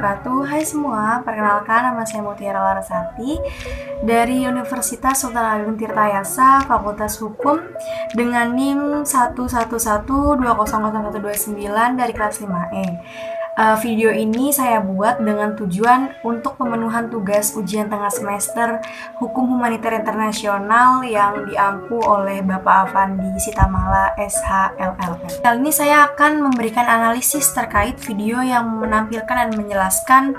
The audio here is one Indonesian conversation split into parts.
wabarakatuh. Hai semua, perkenalkan nama saya Mutiara Larasati dari Universitas Sultan Agung Tirtayasa, Fakultas Hukum dengan NIM 111200129 dari kelas 5E. Video ini saya buat dengan tujuan untuk pemenuhan tugas ujian tengah semester Hukum Humaniter Internasional yang diampu oleh Bapak Afandi Sitamala SH/LLM. Kali ini saya akan memberikan analisis terkait video yang menampilkan dan menjelaskan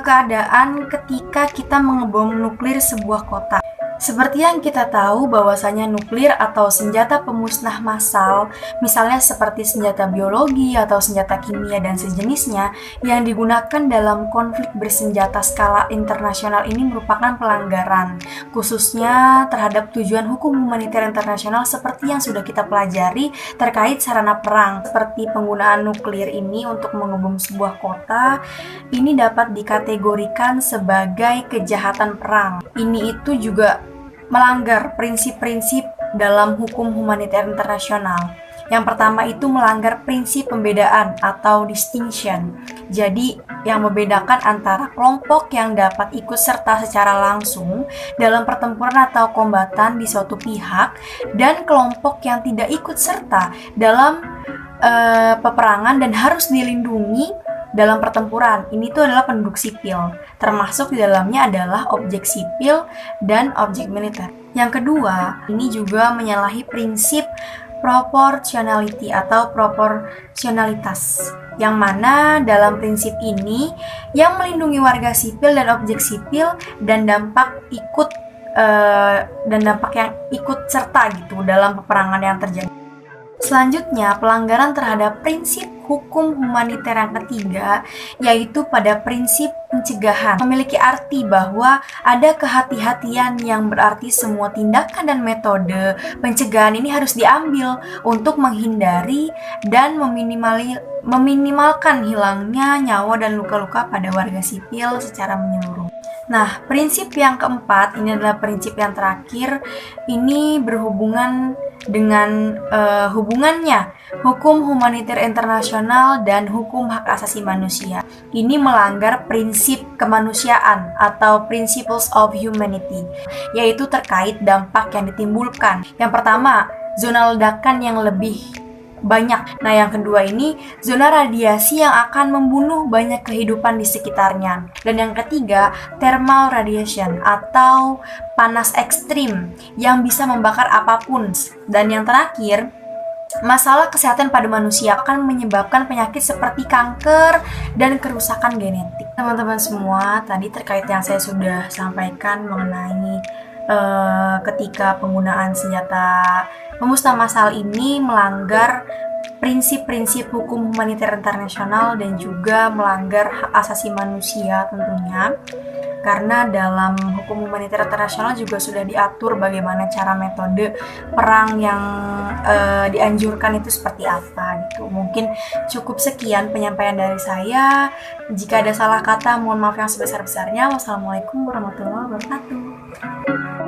keadaan ketika kita mengebom nuklir sebuah kota. Seperti yang kita tahu bahwasanya nuklir atau senjata pemusnah massal, misalnya seperti senjata biologi atau senjata kimia dan sejenisnya, yang digunakan dalam konflik bersenjata skala internasional ini merupakan pelanggaran, khususnya terhadap tujuan hukum humaniter internasional seperti yang sudah kita pelajari terkait sarana perang. Seperti penggunaan nuklir ini untuk mengebom sebuah kota, ini dapat dikategorikan sebagai kejahatan perang. Ini itu juga melanggar prinsip-prinsip dalam hukum humaniter internasional. Yang pertama itu melanggar prinsip pembedaan atau distinction. Jadi yang membedakan antara kelompok yang dapat ikut serta secara langsung dalam pertempuran atau kombatan di suatu pihak dan kelompok yang tidak ikut serta dalam peperangan dan harus dilindungi dalam pertempuran. Ini tuh adalah penduduk sipil, termasuk di dalamnya adalah objek sipil dan objek militer. Yang kedua, ini juga menyalahi prinsip proportionality atau proporsionalitas, yang mana dalam prinsip ini yang melindungi warga sipil dan objek sipil dan dampak yang ikut serta gitu dalam peperangan yang terjadi. Selanjutnya, pelanggaran terhadap prinsip hukum humaniter yang ketiga, yaitu pada prinsip pencegahan. Memiliki arti bahwa ada kehati-hatian yang berarti semua tindakan dan metode pencegahan ini harus diambil untuk menghindari dan meminimalkan hilangnya nyawa dan luka-luka pada warga sipil secara menyeluruh. Nah, prinsip yang keempat, ini adalah prinsip yang terakhir, ini berhubungan dengan hubungannya hukum humaniter internasional dan hukum hak asasi manusia. Ini melanggar prinsip kemanusiaan atau principles of humanity, yaitu terkait dampak yang ditimbulkan. Yang pertama, zona ledakan yang lebih banyak. Nah, yang kedua ini zona radiasi yang akan membunuh banyak kehidupan di sekitarnya. Dan yang ketiga, thermal radiation atau panas ekstrim yang bisa membakar apapun. Dan yang terakhir, masalah kesehatan pada manusia akan menyebabkan penyakit seperti kanker dan kerusakan genetik. Teman-teman semua, tadi terkait yang saya sudah sampaikan mengenai ketika penggunaan senjata pemusnah massal ini melanggar prinsip-prinsip hukum humaniter internasional dan juga melanggar hak asasi manusia tentunya, karena dalam hukum humaniter internasional juga sudah diatur bagaimana cara metode perang yang dianjurkan itu seperti apa gitu. Mungkin cukup sekian penyampaian dari saya. Jika ada salah kata, mohon maaf yang sebesar-besarnya. Wassalamualaikum warahmatullahi wabarakatuh.